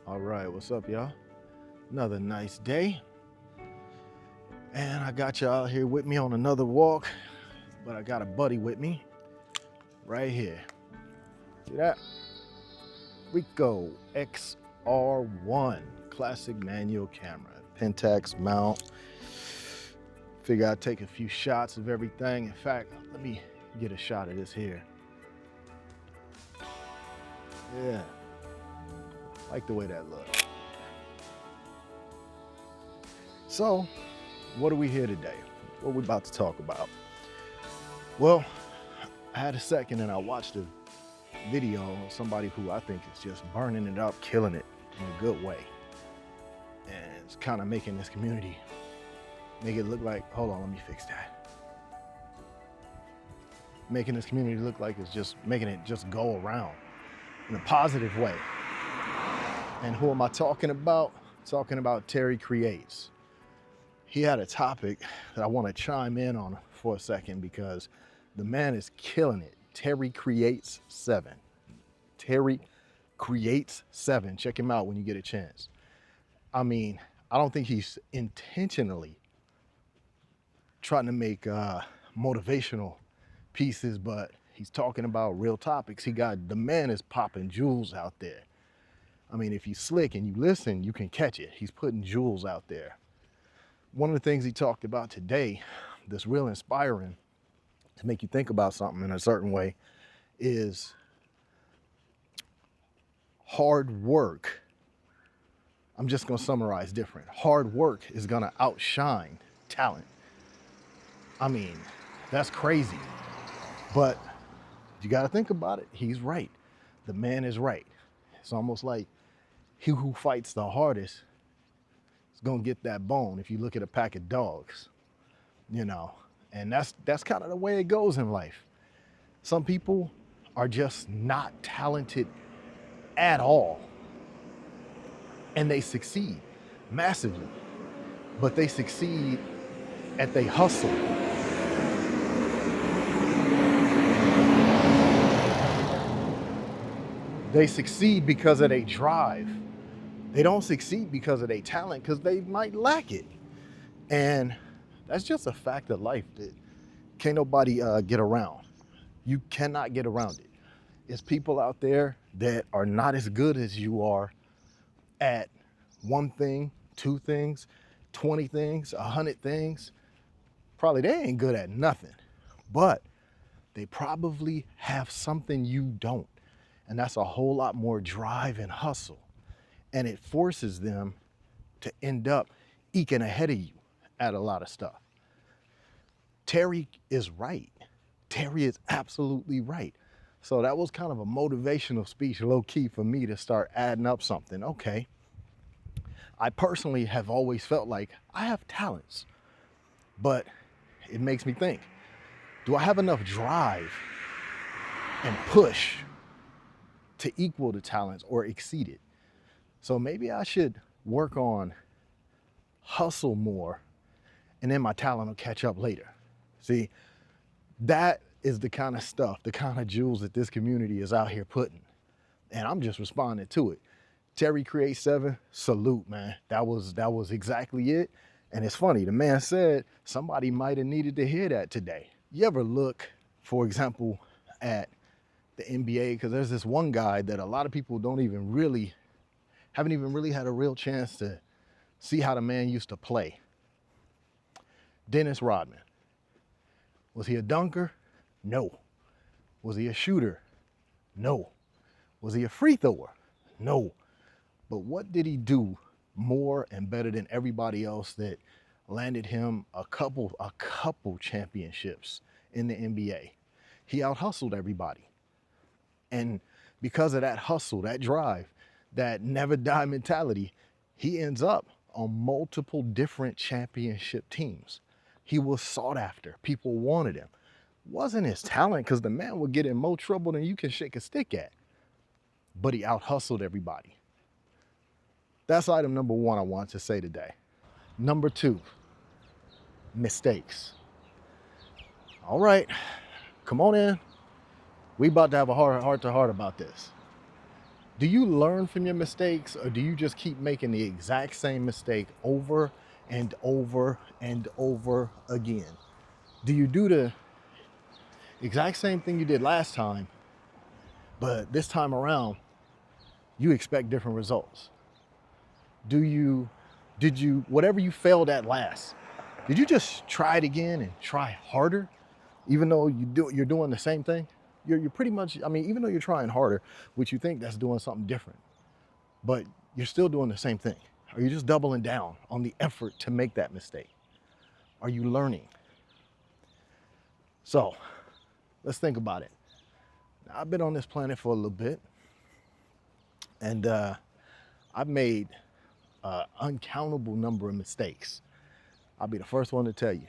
All right, what's up, y'all? Another nice day. And I got y'all here with me on another walk, but I got a buddy with me right here. See that? Rico XR1 classic manual camera, Pentax mount. Figure I'd take a few shots of everything. In fact, let me get a shot of this here. Yeah, like the way that looks. So, what are we here today? What are we about to talk about? Well, I had a second and I watched a video of somebody who I think is just burning it up, killing it in a good way. And it's kind of making this community, make it look like, hold on, let me fix that. Making this community look like it's just making it just go around in a positive way. And who am I talking about? Talking about Terry Creates. He had a topic that I want to chime in on for a second because the man is killing it. Terry Creates 7. Terry Creates 7. Check him out when you get a chance. I mean, I don't think he's intentionally trying to make motivational pieces, but he's talking about real topics. The man is popping jewels out there. I mean, if you slick and you listen, you can catch it. He's putting jewels out there. One of the things he talked about today, that's real inspiring to make you think about something in a certain way, is hard work. I'm just going to summarize different. Hard work is going to outshine talent. I mean, that's crazy. But you got to think about it. He's right. The man is right. It's almost like he who fights the hardest is going to get that bone if you look at a pack of dogs, you know. And that's kind of the way it goes in life. Some people are just not talented at all. And they succeed massively. But they succeed at they hustle. They succeed because of their drive. They don't succeed because of their talent, because they might lack it. And that's just a fact of life that can't nobody get around. You cannot get around it. It's people out there that are not as good as you are at one thing, two things, 20 things, 100 things. Probably they ain't good at nothing, but they probably have something you don't. And that's a whole lot more drive and hustle. And it forces them to end up eking ahead of you at a lot of stuff. Terry is right. Terry is absolutely right. So that was kind of a motivational speech, low key, for me to start adding up something. Okay. I personally have always felt like I have talents, but it makes me think, do I have enough drive and push to equal the talents or exceed it? So maybe I should work on hustle more and then my talent will catch up later. See, that is the kind of stuff, the kind of jewels that this community is out here putting. And I'm just responding to it. Terry Create 7, salute, man. That was exactly it. And it's funny, the man said somebody might have needed to hear that today. You ever look, for example, at the NBA? Because there's this one guy that a lot of people haven't even really had a real chance to see how the man used to play. Dennis Rodman. Was he a dunker? No. Was he a shooter? No. Was he a free thrower? No. But what did he do more and better than everybody else that landed him a couple championships in the NBA? He out-hustled everybody. And because of that hustle, that drive, that never die mentality, he ends up on multiple different championship teams. He was sought after. People wanted him. Wasn't his talent, because the man would get in more trouble than you can shake a stick at. But he out-hustled everybody. That's item number one I want to say today. Number two, mistakes. All right, come on in. We about to have a heart to heart about this. Do you learn from your mistakes, or do you just keep making the exact same mistake over and over and over again? Do you do the exact same thing you did last time, but this time around, you expect different results? Did you, whatever you failed at last, did you just try it again and try harder, even though you're doing the same thing? You're pretty much, I mean, even though you're trying harder, which you think that's doing something different, but you're still doing the same thing. Are you just doubling down on the effort to make that mistake? Are you learning? So let's think about it. Now, I've been on this planet for a little bit, and I've made an uncountable number of mistakes. I'll be the first one to tell you.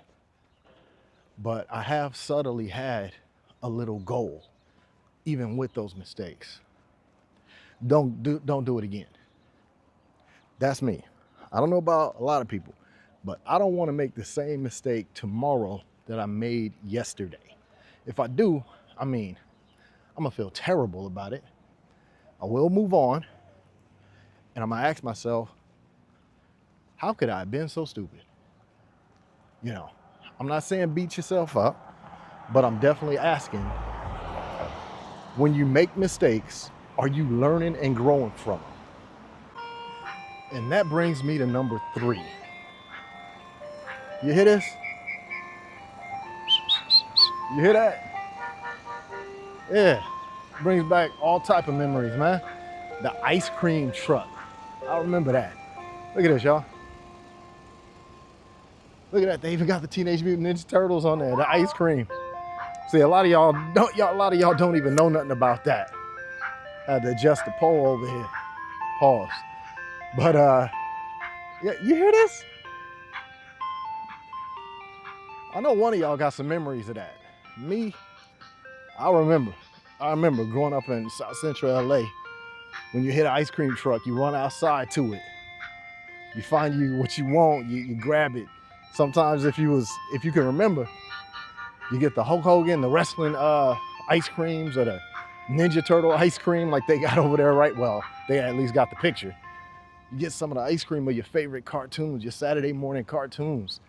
But I have subtly had a little goal, even with those mistakes. Don't do it again. That's me. I don't know about a lot of people, but I don't want to make the same mistake tomorrow that I made yesterday. If I do, I mean, I'm gonna feel terrible about it. I will move on, and I'm gonna ask myself, how could I have been so stupid? You know, I'm not saying beat yourself up, but I'm definitely asking, when you make mistakes, are you learning and growing from them? And that brings me to number 3. You hear this? You hear that? Yeah, brings back all type of memories, man. The ice cream truck. I remember that. Look at this, y'all. Look at that. They even got the Teenage Mutant Ninja Turtles on there. The ice cream. See, a lot of y'all don't even know nothing about that. I had to adjust the pole over here. Pause. But yeah, you hear this? I know one of y'all got some memories of that. Me, I remember growing up in South Central LA. When you hit an ice cream truck, you run outside to it. You find you what you want, you grab it. Sometimes if you can remember, you get the Hulk Hogan, the wrestling ice creams, or the Ninja Turtle ice cream like they got over there, right? Well, they at least got the picture. You get some of the ice cream of your favorite cartoons, your Saturday morning cartoons.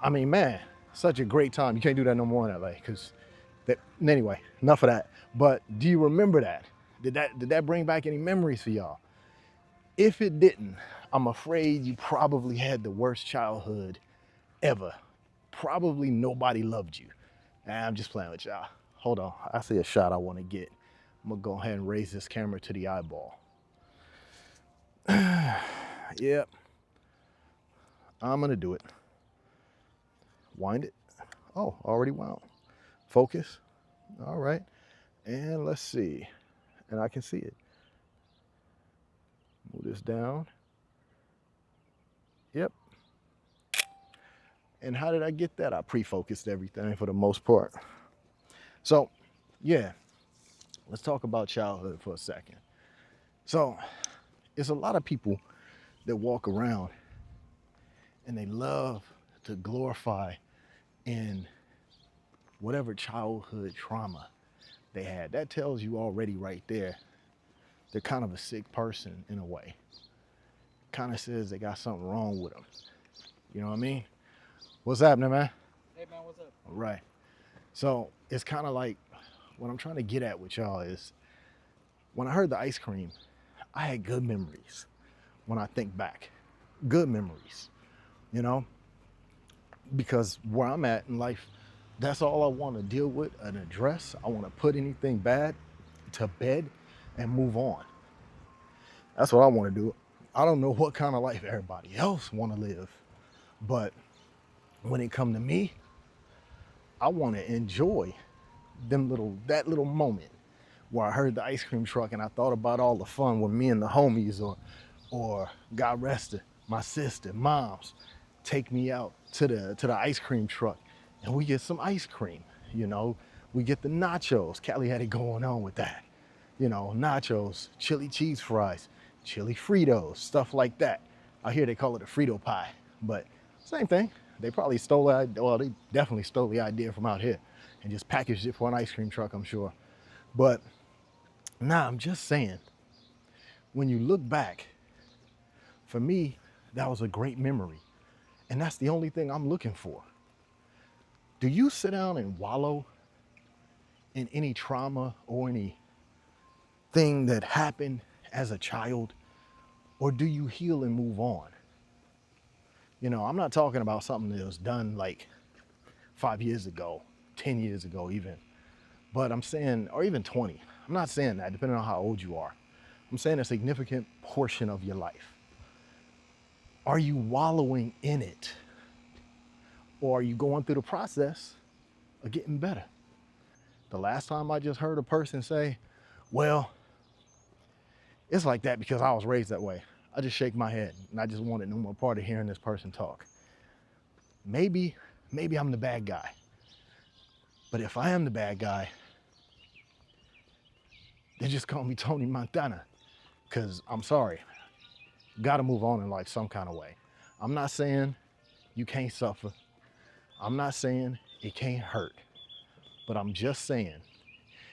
I mean, man, such a great time. You can't do that no more in LA, because anyway, enough of that. But do you remember that? Did that bring back any memories for y'all? If it didn't, I'm afraid you probably had the worst childhood ever. Probably nobody loved you. I'm just playing with y'all. Hold on, I see a shot I want to get. I'm gonna go ahead and raise this camera to the eyeball. Yep, I'm gonna do it. Wind it. Oh, already wound. Focus. All right, and let's see. And I can see it. Move this down. Yep. And how did I get that? I pre-focused everything for the most part. So, yeah, let's talk about childhood for a second. So, it's a lot of people that walk around and they love to glorify in whatever childhood trauma they had. That tells you already right there, they're kind of a sick person in a way. Kind of says they got something wrong with them. You know what I mean? What's happening, man? Hey, man, what's up? All right. So it's kind of like, what I'm trying to get at with y'all is, when I heard the ice cream, I had good memories. When I think back, good memories, you know, because where I'm at in life, that's all I want to deal with and address. I want to put anything bad to bed and move on. That's what I want to do. I don't know what kind of life everybody else want to live, but when it come to me, I want to enjoy that little moment where I heard the ice cream truck and I thought about all the fun with me and the homies, or God rest it, my sister, moms, take me out to the ice cream truck and we get some ice cream. You know, we get the nachos. Callie had it going on with that. You know, nachos, chili cheese fries, chili Fritos, stuff like that. I hear they call it a Frito pie, but same thing. They probably they definitely stole the idea from out here and just packaged it for an ice cream truck, I'm sure. But nah, I'm just saying, when you look back, for me, that was a great memory. And that's the only thing I'm looking for. Do you sit down and wallow in any trauma or anything that happened as a child? Or do you heal and move on? You know, I'm not talking about something that was done like 5 years ago, 10 years ago even, but I'm saying, or even 20. I'm not saying that, depending on how old you are. I'm saying a significant portion of your life. Are you wallowing in it? Or are you going through the process of getting better? The last time I just heard a person say, well, it's like that because I was raised that way, I just shake my head and I just wanted no more part of hearing this person talk. Maybe I'm the bad guy. But if I am the bad guy, they just call me Tony Montana. Because I'm sorry, gotta move on in life some kind of way. I'm not saying you can't suffer. I'm not saying it can't hurt. But I'm just saying,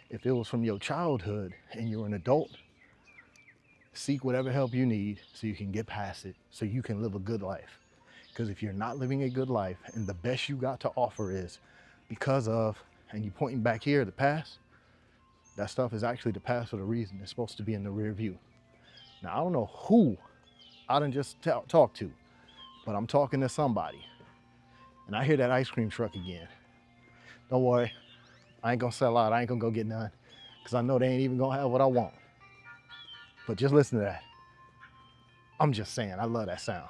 if it was from your childhood and you're an adult, seek whatever help you need so you can get past it, so you can live a good life. Because if you're not living a good life and the best you got to offer is because of, and you pointing back here, the past, that stuff is actually the past for the reason. It's supposed to be in the rear view. Now, I don't know who I done just talk to, but I'm talking to somebody. And I hear that ice cream truck again. Don't worry, I ain't gonna sell out. I ain't gonna go get none because I know they ain't even gonna have what I want. But just listen to that. I'm just saying, I love that sound.